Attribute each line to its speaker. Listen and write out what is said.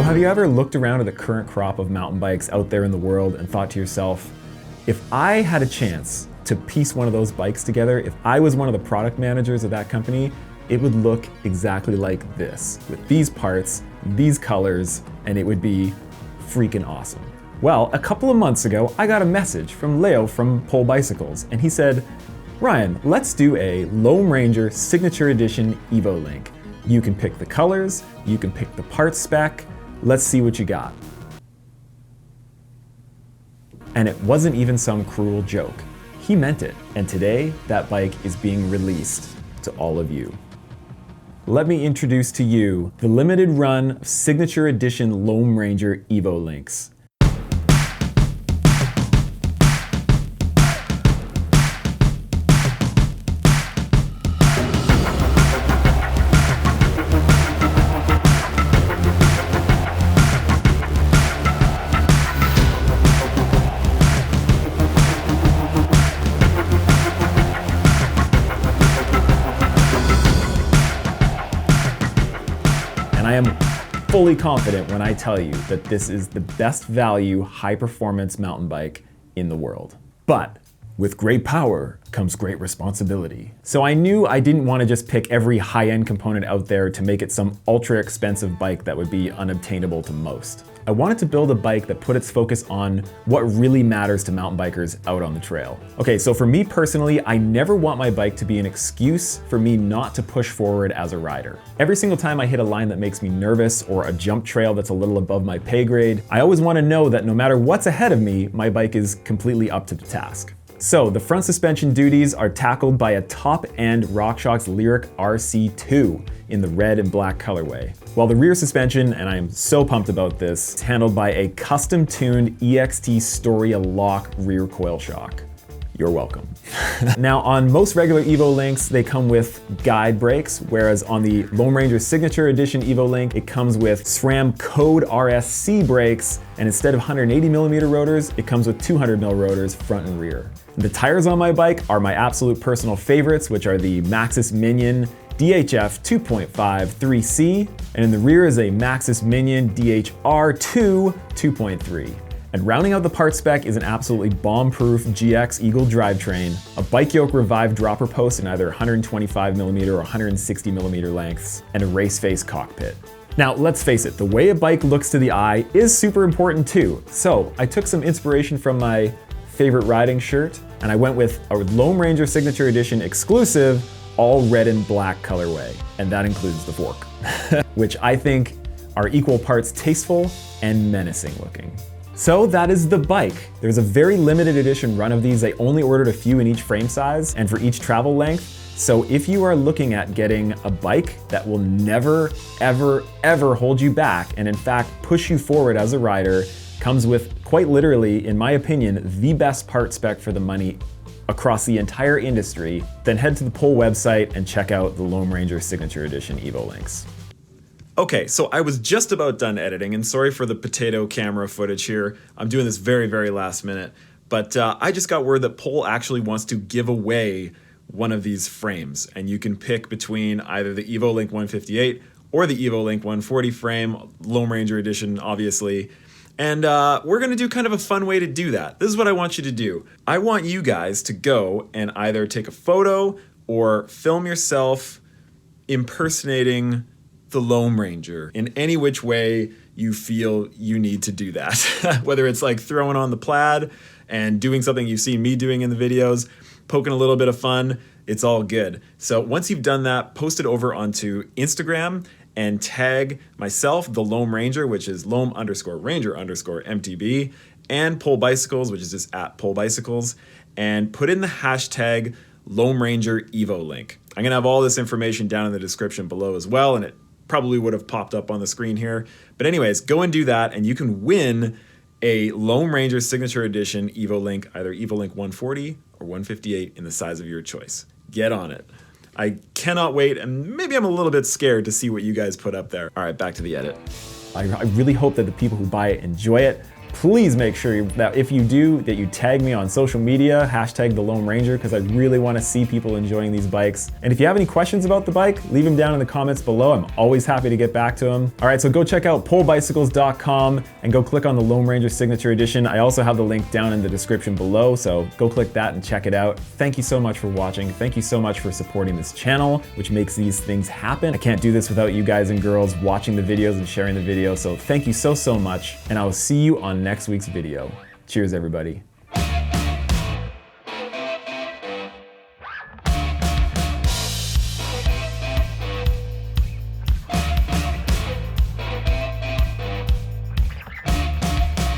Speaker 1: So have you ever looked around at the current crop of mountain bikes out there in the world and thought to yourself, if I had a chance to piece one of those bikes together, if I was one of the product managers of that company, it would look exactly like this, with these parts, these colors, and it would be freaking awesome. Well, a couple of months ago, I got a message from Leo from Pole Bicycles, and he said, Ryan, let's do a Loam Ranger Signature Edition Evo Link. You can pick the colors, you can pick the parts spec, let's see what you got. And it wasn't even some cruel joke. He meant it, and today that bike is being released to all of you. Let me introduce to you the limited run Signature Edition Loam Ranger Evo Lynx. And I am fully confident when I tell you that this is the best value, high performance mountain bike in the world. But with great power comes great responsibility. So I knew I didn't want to just pick every high-end component out there to make it some ultra expensive bike that would be unobtainable to most. I wanted to build a bike that put its focus on what really matters to mountain bikers out on the trail. Okay, so for me personally, I never want my bike to be an excuse for me not to push forward as a rider. Every single time I hit a line that makes me nervous or a jump trail that's a little above my pay grade, I always want to know that no matter what's ahead of me, my bike is completely up to the task. So the front suspension duties are tackled by a top-end RockShox Lyric RC2 in the red and black colorway. While the rear suspension, and I am so pumped about this, is handled by a custom-tuned EXT Storia Lock rear coil shock. You're welcome. Now, on most regular Evo Lynx, they come with guide brakes, whereas on the Loam Ranger Signature Edition Evo Link, it comes with SRAM Code RSC brakes, and instead of 180mm rotors, it comes with 200mm rotors front and rear. The tires on my bike are my absolute personal favorites, which are the Maxxis Minion DHF 2.5 3C, and in the rear is a Maxxis Minion DHR2 2.3. And rounding out the part spec is an absolutely bomb-proof GX Eagle drivetrain, a bike yoke revived dropper post in either 125mm or 160mm lengths, and a race face cockpit. Now, let's face it, the way a bike looks to the eye is super important too. So I took some inspiration from my favorite riding shirt, and I went with a Loam Ranger Signature Edition exclusive, all red and black colorway. And that includes the fork, which I think are equal parts tasteful and menacing looking. So that is the bike. There's a very limited edition run of these. They only ordered a few in each frame size and for each travel length. So if you are looking at getting a bike that will never, ever, ever hold you back, and in fact push you forward as a rider, comes with, quite literally, in my opinion, the best part spec for the money across the entire industry, then head to the Pole website and check out the Loam Ranger Signature Edition Evo Lynx. Okay, so I was just about done editing, and sorry for the potato camera footage here. I'm doing this very, very last minute, but I just got word that Pole actually wants to give away one of these frames, and you can pick between either the Evo Link 158 or the Evo Link 140 frame, Loam Ranger Edition, obviously. And we're gonna do kind of a fun way to do that. This is what I want you to do. I want you guys to go and either take a photo or film yourself impersonating the Loam Ranger in any which way you feel you need to do that. Whether it's like throwing on the plaid and doing something you've seen me doing in the videos, poking a little bit of fun, it's all good. So once you've done that, post it over onto Instagram and tag myself, the Loam Ranger, which is Loam_Ranger_MTB, and Pole Bicycles, which is just at Pole Bicycles, and put in the hashtag Loam Ranger Evo Link. I'm gonna have all this information down in the description below as well, and it probably would have popped up on the screen here. But anyways, go and do that, and you can win a Loam Ranger Signature Edition Evo Link, either Evo Link 140 or 158 in the size of your choice. Get on it. I cannot wait, and maybe I'm a little bit scared to see what you guys put up there. All right, back to the edit. I really hope that the people who buy it enjoy it. please make sure that if you do, that you tag me on social media, hashtag the Loam Ranger, because I really want to see people enjoying these bikes. And if you have any questions about the bike, leave them down in the comments below. I'm always happy to get back to them. All right, so go check out polebicycles.com and go click on the Loam Ranger Signature Edition. I also have the link down in the description below, so go click that and check it out. Thank you so much for watching. Thank you so much for supporting this channel, which makes these things happen. I can't do this without you guys and girls watching the videos and sharing the videos, so thank you so much, and I will see you on next week's video. Cheers, everybody.